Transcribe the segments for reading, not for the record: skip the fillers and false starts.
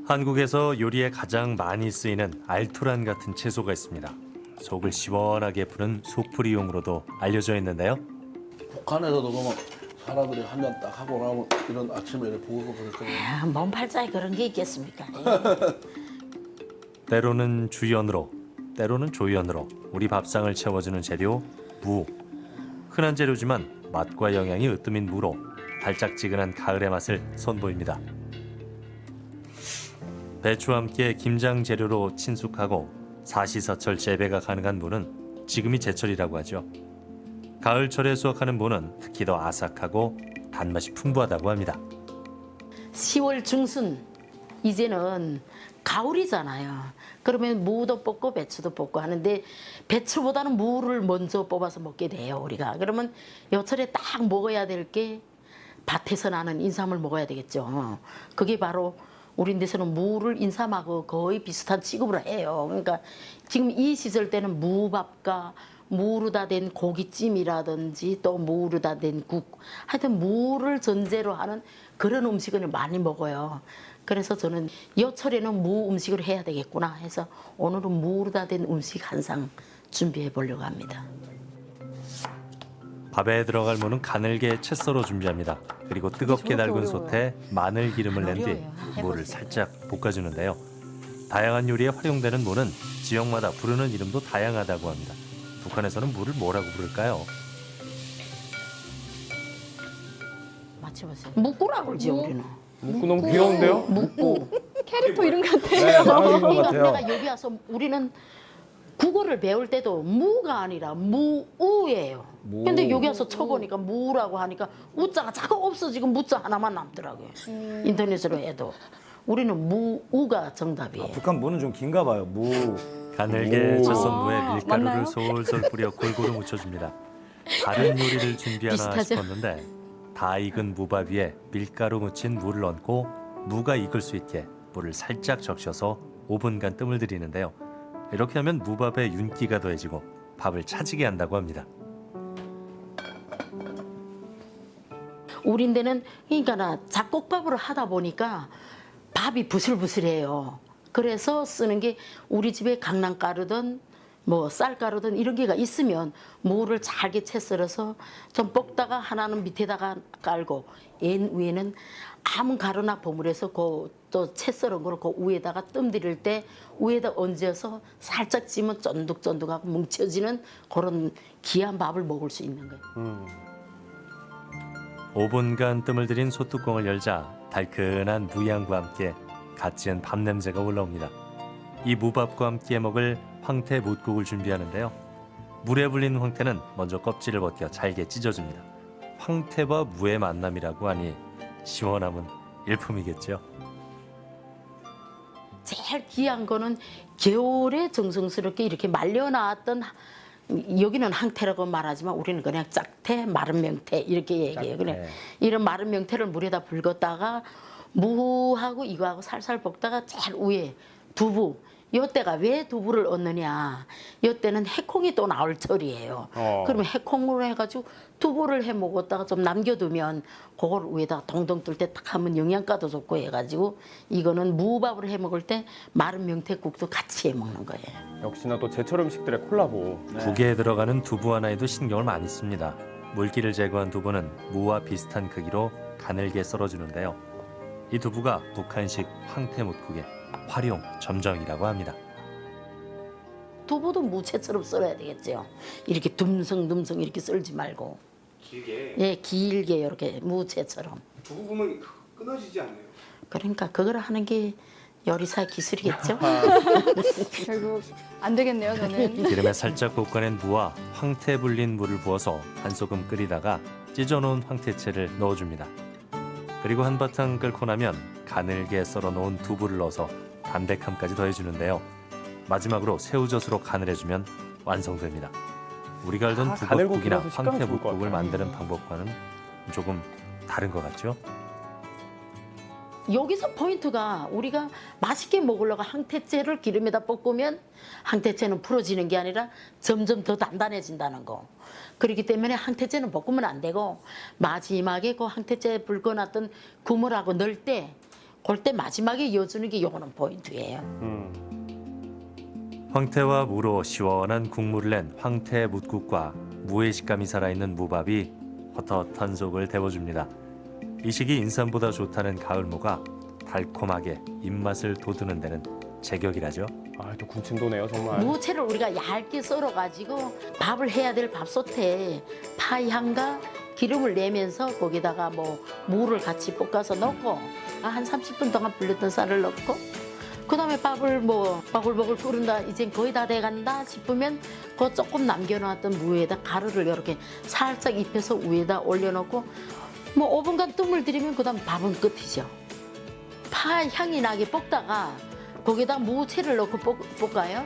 한국에서 요리에 가장 많이 쓰이는 알토란 같은 채소가 있습니다. 속을 시원하게 푸는 속풀이용으로도 알려져 있는데요. 북한에서도 그러면 사람들이 한 잔 딱 하고 나면 이런 아침에 이렇게 보고 그랬거든요. 아, 몸 팔자에 그런 게 있겠습니까? 때로는 주연으로, 때로는 조연으로 우리 밥상을 채워주는 재료 무. 흔한 재료지만 맛과 영양이 으뜸인 무로 달짝지근한 가을의 맛을 선보입니다. 배추와 함께 김장 재료로 친숙하고 사시사철 재배가 가능한 무는 지금이 제철이라고 하죠. 가을철에 수확하는 무는 특히 더 아삭하고 단맛이 풍부하다고 합니다. 10월 중순 이제는 가을이잖아요. 그러면 무도 뽑고 배추도 뽑고 하는데 배추보다는 무를 먼저 뽑아서 먹게 돼요, 우리가. 그러면 여철에 딱 먹어야 될 게 밭에서 나는 인삼을 먹어야 되겠죠. 그게 바로 우리 데서는 무를 인삼하고 거의 비슷한 취급을 해요. 그러니까 지금 이 시절 때는 무밥과 무로 다 된 고깃찜이라든지 또 무로 다 된 국, 하여튼 무를 전제로 하는 그런 음식을 많이 먹어요. 그래서 저는 여철에는 무 음식을 해야 되겠구나 해서 오늘은 무로 다 된 음식 한 상 준비해 보려고 합니다. 밥에 들어갈 무는 가늘게 채 썰어 준비합니다. 그리고 뜨겁게 달군 솥에 마늘 기름을 낸 뒤 무를 살짝 볶아주는데요. 다양한 요리에 활용되는 무는 지역마다 부르는 이름도 다양하다고 합니다. 북한에서는 무를 뭐라고 부를까요? 맞춰보세요. 묵구라고 그러지 우리는. 묵고 너무 귀여운데요? 묵구. 캐릭터 이름 같아요. 네, 나오신 것 그러니까 같아요. 내가 여기 와서 우리는 국어를 배울 때도 무가 아니라 무우예요. 무. 근데 여기 와서 쳐보니까 무라고 하니까 우자가 자꾸 없어지고 무자 하나만 남더라고요. 인터넷으로 해도. 우리는 무우가 정답이에요. 북한 무는 좀 긴가 봐요. 무. 가늘게 오. 채썬 무에 밀가루를 맞나요? 솔솔 뿌려 골고루 묻혀줍니다. 다른 요리를 준비하나 비슷하죠? 싶었는데 다 익은 무밥 위에 밀가루 묻힌 무를 얹고 무가 익을 수 있게 물을 살짝 적셔서 5분간 뜸을 들이는데요. 이렇게 하면 무밥에 윤기가 더해지고 밥을 차지게 한다고 합니다. 우린데는 그러니까 나 잡곡밥으로 하다 보니까 밥이 부슬부슬해요. 그래서 쓰는 게 우리 집에 강낭가루든 뭐 쌀가루든 이런 게가 있으면 무를 잘게 채 썰어서 좀 볶다가 하나는 밑에다가 깔고 앤 위에는 아무 가루나 버무려서 또 채 썰은 거를 그 위에다가 뜸 들일 때 위에다 얹어서 살짝 찌면 쫀득쫀득하고 뭉쳐지는 그런 귀한 밥을 먹을 수 있는 거예요. 5분간 뜸을 들인 솥뚜껑을 열자 달큰한 무향과 함께 갓 지은 밥 냄새가 올라옵니다. 이 무밥과 함께 먹을 황태 뭇국을 준비하는데요. 물에 불린 황태는 먼저 껍질을 벗겨 잘게 찢어줍니다. 황태와 무의 만남이라고 하니 시원함은 일품이겠죠. 제일 귀한 거는 겨울에 정성스럽게 이렇게 말려놨던 여기는 항태라고 말하지만 우리는 그냥 짝태, 마른 명태 이렇게 얘기해요. 그래 이런 마른 명태를 물에다 불었다가 무하고 이거하고 살살 볶다가 제일 위에 두부. 요때가 왜 두부를 얻느냐? 요때는 해콩이 또 나올 철이에요. 그러면 해콩으로 해가지고 두부를 해 먹었다가 좀 남겨두면 그걸 위에다 동동 뜰 때 딱 하면 영양가도 좋고 해가지고 이거는 무밥을 해 먹을 때 마른 명태국도 같이 해 먹는 거예요. 역시나 또 제철 음식들의 콜라보. 국에 들어가는 두부 하나에도 신경을 많이 씁니다. 물기를 제거한 두부는 무와 비슷한 크기로 가늘게 썰어주는데요. 이 두부가 북한식 황태 뭇국의 활용 점정이라고 합니다. 두부도 무채처럼 썰어야 되겠죠. 이렇게 듬성듬성 이렇게 썰지 말고. 길게 예, 길게 이렇게 무채처럼. 두고 보면 끊어지지 않아요. 그러니까 그걸 하는 게 요리사의 기술이겠죠. 결국 안 되겠네요, 저는. 기름에 살짝 볶아낸 무와 황태 불린 물을 부어서 한 소금 끓이다가 찢어놓은 황태채를 넣어줍니다. 그리고 한바탕 끓고 나면 가늘게 썰어놓은 두부를 넣어서 담백함까지 더해주는데요. 마지막으로 새우젓으로 간을 해주면 완성됩니다. 우리가 알던 가늘고 북엇국이나 길어서 식감이 황태 좋을 것 묵국을 같아요. 만드는 방법과는 조금 다른 것 같죠? 여기서 포인트가 우리가 맛있게 먹으려고 항태채를 기름에다 볶으면 항태채는 풀어지는 게 아니라 점점 더 단단해진다는 거. 그렇기 때문에 항태채는 볶으면 안 되고 마지막에 그 항태채 불거놨던 국물하고 넣을 때 그때 마지막에 이어주는 게 요거는 포인트예요. 황태와 무로 시원한 국물을 낸 황태 뭇국과 무의 식감이 살아있는 무밥이 헛헛한 속을 데워줍니다. 이 시기 인삼보다 좋다는 가을무가 달콤하게 입맛을 돋우는 데는 제격이라죠. 아, 또 군침 도네요, 정말. 무채를 우리가 얇게 썰어가지고 밥을 해야 될 밥솥에 파향과 기름을 내면서 거기다가 뭐 무를 같이 볶아서 넣고 한 30분 동안 불렸던 쌀을 넣고 그다음에 밥을 뭐 바글바글 끓는다 이제 거의 다 돼간다 싶으면 그 조금 남겨놨던 무에다 가루를 이렇게 살짝 입혀서 위에다 올려놓고 뭐 5분간 뜸을 들이면 그다음 밥은 끝이죠. 파 향이 나게 볶다가 거기다 무채를 넣고 볶아요.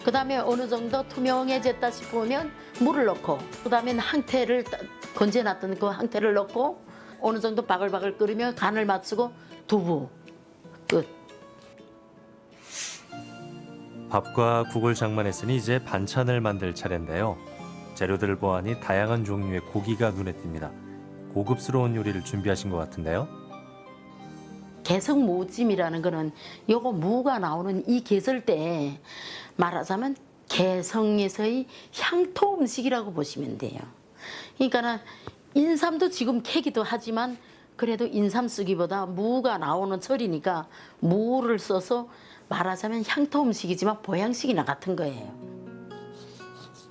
그다음에 어느 정도 투명해졌다 싶으면 물을 넣고 그다음에 황태를 건져놨던 그 황태를 넣고 어느 정도 바글바글 끓이면 간을 맞추고 두부 끝. 밥과 국을 장만했으니 이제 반찬을 만들 차례인데요. 재료들을 보아하니 다양한 종류의 고기가 눈에 띕니다. 고급스러운 요리를 준비하신 것 같은데요. 개성 무찜이라는 거는 요거 무가 나오는 이 계절 때 말하자면 개성에서의 향토 음식이라고 보시면 돼요. 그러니까는 인삼도 지금 캐기도 하지만 그래도 인삼 쓰기보다 무가 나오는 철이니까 무를 써서 말하자면 향토 음식이지만 보양식이나 같은 거예요.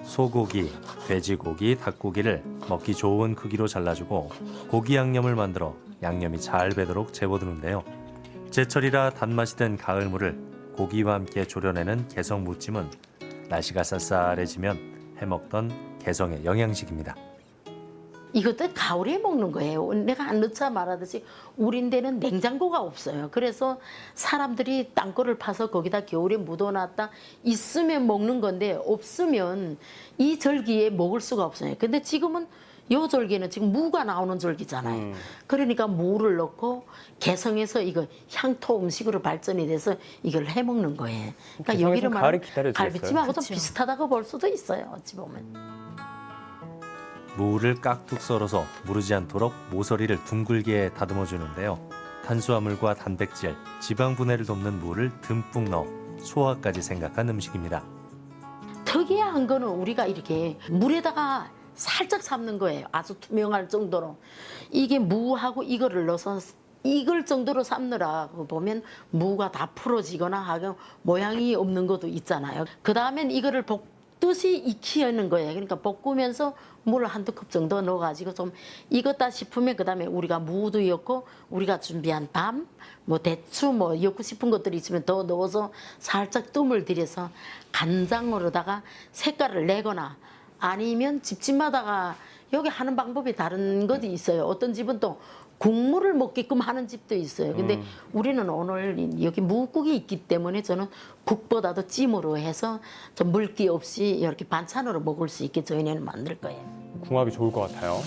소고기, 돼지고기, 닭고기를 먹기 좋은 크기로 잘라주고 고기 양념을 만들어 양념이 잘 배도록 재워두는데요. 제철이라 단맛이 든 가을무를 고기와 함께 졸여내는 개성 무찜은 날씨가 쌀쌀해지면 해먹던 개성의 영양식입니다. 이것도 가을에 먹는 거예요. 내가 안 넣자 말하듯이 우린 데는 냉장고가 없어요. 그래서 사람들이 땅굴을 파서 거기다 겨울에 묻어놨다 있으면 먹는 건데 없으면 이 절기에 먹을 수가 없어요. 근데 지금은 요 절기는 지금 무가 나오는 절기잖아요. 그러니까 무를 넣고 개성에서 이거 향토 음식으로 발전이 돼서 이걸 해 먹는 거예요. 그러니까 개성에서 여기를 가을이 말하면 기다려지겠어요. 갈비찜하고 좀 그쵸. 비슷하다고 볼 수도 있어요. 어찌 보면. 무를 깍둑 썰어서 무르지 않도록 모서리를 둥글게 다듬어 주는데요. 탄수화물과 단백질, 지방 분해를 돕는 무를 듬뿍 넣어 소화까지 생각한 음식입니다. 특이한 거는 우리가 이렇게 물에다가 살짝 삶는 거예요. 아주 투명할 정도로. 이게 무하고 이거를 넣어서 익을 정도로 삶느라고 보면 무가 다 풀어지거나 하고 모양이 없는 것도 있잖아요. 그 다음엔 이거를 볶듯이 익히는 거예요. 그러니까 볶으면서 물을 한두 컵 정도 넣어가지고 좀 익었다 싶으면 그 다음에 우리가 무도 넣고 우리가 준비한 밤, 뭐 대추 뭐 넣고 싶은 것들이 있으면 더 넣어서 살짝 뜸을 들여서 간장으로다가 색깔을 내거나 아니면 집집마다가 여기 하는 방법이 다른 것이 있어요. 어떤 집은 또 국물을 먹게끔 하는 집도 있어요. 근데 우리는 오늘 여기 무국이 있기 때문에 저는 국보다도 찜으로 해서 좀 물기 없이 이렇게 반찬으로 먹을 수 있게 저희는 만들 거예요. 궁합이 좋을 것 같아요.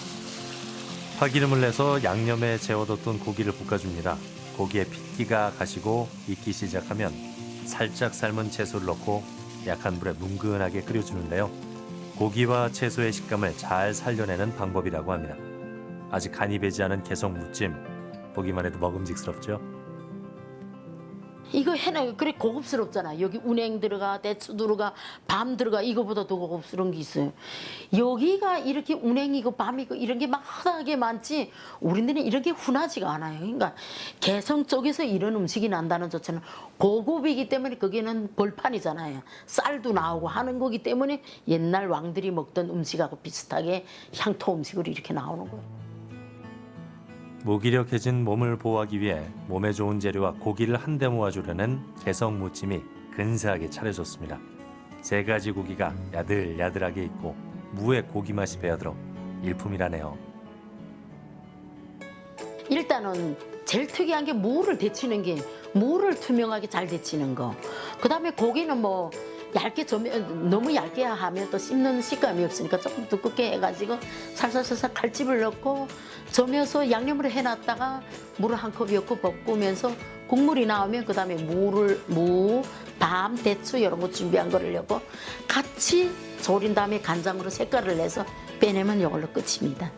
파기름을 내서 양념에 재워뒀던 고기를 볶아줍니다. 고기에 핏기가 가시고 익기 시작하면 살짝 삶은 채소를 넣고 약한 불에 뭉근하게 끓여주는데요. 고기와 채소의 식감을 잘 살려내는 방법이라고 합니다. 아직 간이 배지 않은 개성 무찜, 보기만 해도 먹음직스럽죠? 이거 해나 그래 고급스럽잖아. 여기 운행 들어가, 대추 들어가, 밤 들어가 이거보다 더 고급스러운 게 있어요. 여기가 이렇게 운행이고 밤이고 이런 게 막 흔하게 많지 우리들은 이렇게 흔하지가 않아요. 그러니까 개성 쪽에서 이런 음식이 난다는 자체는 고급이기 때문에 거기는 벌판이잖아요. 쌀도 나오고 하는 거기 때문에 옛날 왕들이 먹던 음식하고 비슷하게 향토 음식으로 이렇게 나오는 거예요. 무기력해진 몸을 보호하기 위해 몸에 좋은 재료와 고기를 한데 모아주려는 개성 무찜이 근사하게 차려졌습니다. 세 가지 고기가 야들야들하게 있고 무의 고기 맛이 배어들어 일품이라네요. 일단은 제일 특이한 게 무를 데치는 게 무를 투명하게 잘 데치는 거. 그다음에 고기는 뭐 얇게 너무 얇게 하면 또 씹는 식감이 없으니까 조금 두껍게 해가지고 살살살살 칼집을 넣고 저며서 양념을 해놨다가 물을 한 컵 넣고 볶으면서 국물이 나오면 그다음에 무, 밤, 대추 이런 거 준비한 거를 넣고 같이 졸인 다음에 간장으로 색깔을 내서 빼내면 이걸로 끝입니다.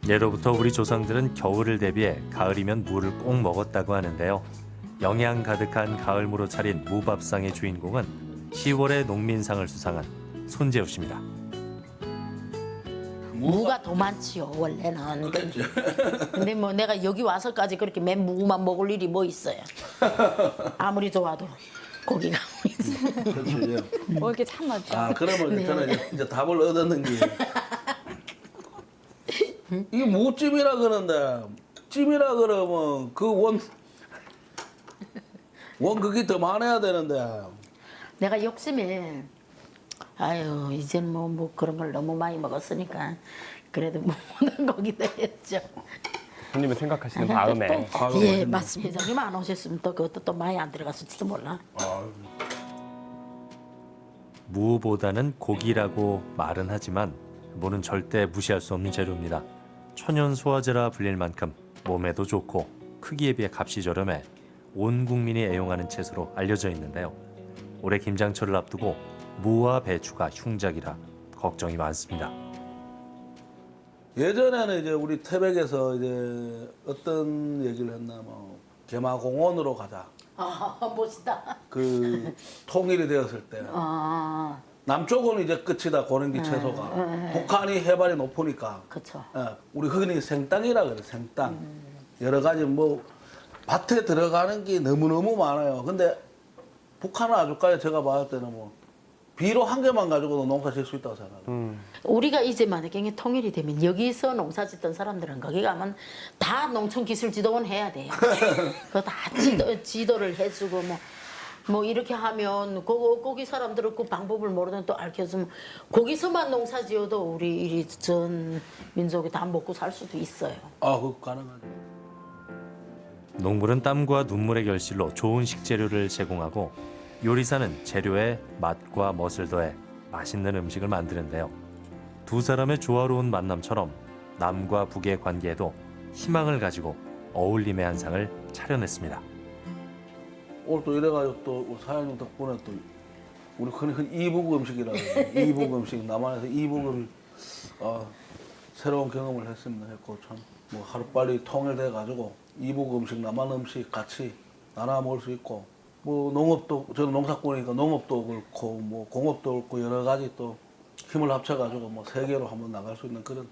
예로부터 우리 조상들은 겨울을 대비해 가을이면 무를 꼭 먹었다고 하는데요. 영양 가득한 가을무로 차린 무밥상의 주인공은 10월에 농민상을 수상한 손재우 씨입니다. 무가 더 많지요 원래는. 근데 뭐 내가 여기 와서까지 그렇게 맨 무만 먹을 일이 뭐 있어요. 아무리 좋아도 고기가 그렇지. 예. 뭐 이렇게 참았죠. 아 그러면 네. 저는 이제 답을 얻었는 게 이게 무찜이라 그러는데 찜이라 그러면 그 원 그게 더 많아야 되는데 내가 욕심에 아유 이제는 뭐 그런 걸 너무 많이 먹었으니까 그래도 뭐 모든 고기도 했죠. 손님을 생각하시는 마음에 아유, 예 맞습니다. 회장님 안 오셨으면 또 그것도 또 많이 안 들어갔을지도 몰라. 무보다는 고기라고 말은 하지만 무는 절대 무시할 수 없는 재료입니다. 천연 소화제라 불릴 만큼 몸에도 좋고 크기에 비해 값이 저렴해 온 국민이 애용하는 채소로 알려져 있는데요. 올해 김장철을 앞두고 무와 배추가 흉작이라 걱정이 많습니다. 예전에는 이제 우리 태백에서 이제 어떤 얘기를 했나 뭐 개마공원으로 가자. 아 멋있다. 그 통일이 되었을 때 아 남쪽은 이제 끝이다 고랭지 채소가 북한이 해발이 높으니까 그렇죠. 우리 흔히 생땅이라 그래 생땅 여러 가지 뭐 밭에 들어가는 게 너무너무 많아요. 근데 북한은 아주까지 제가 봤을 때는 뭐 비료 한 개만 가지고도 농사 지을 수 있다고 생각해요. 우리가 이제 만약에 통일이 되면 여기서 농사 짓던 사람들은 거기 가면 다 농촌기술지도원 해야 돼요. 그거 다 지도를 해주고 뭐 이렇게 하면 거기 사람들은 그 방법을 모르는 또 알려주면 거기서만 농사 지어도 우리 전 민족이 다 먹고 살 수도 있어요. 아, 그거 가능하죠. 농부는 땀과 눈물의 결실로 좋은 식재료를 제공하고 요리사는 재료에 맛과 멋을 더해 맛있는 음식을 만드는데요. 두 사람의 조화로운 만남처럼 남과 북의 관계에도 희망을 가지고 어울림의 한 상을 차려냈습니다. 오늘 또 이래가지고 또 우리 사장님 덕분에 또 우리 흔히 이북 음식이라고 해요. 이북 음식 남한에서 이북 음식 새로운 경험을 했습니다. 했고 참 뭐 하루빨리 통일돼가지고 이북 음식 남한 음식 같이 나눠 먹을 수 있고 뭐 농업도 저는 농사꾼이니까 농업도 그렇고 뭐 공업도 그렇고 여러 가지 또 힘을 합쳐가지고 뭐 세계로 한번 나갈 수 있는 그런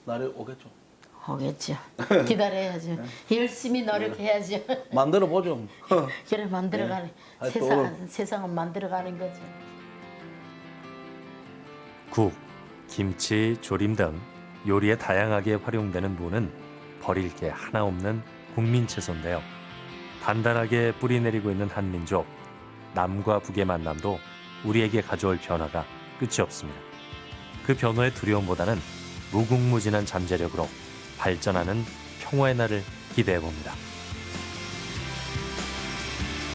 날이 오겠죠. 오겠죠. 기다려야죠. 열심히 노력해야죠. 만들어 보죠. 그래 만들어가는 하여튼 세상은 만들어가는 거죠. 국, 김치, 조림 등 요리에 다양하게 활용되는 무는 버릴 게 하나 없는 국민 채소인데요. 단단하게 뿌리 내리고 있는 한민족, 남과 북의 만남도 우리에게 가져올 변화가 끝이 없습니다. 그 변화의 두려움보다는 무궁무진한 잠재력으로 발전하는 평화의 날을 기대해 봅니다.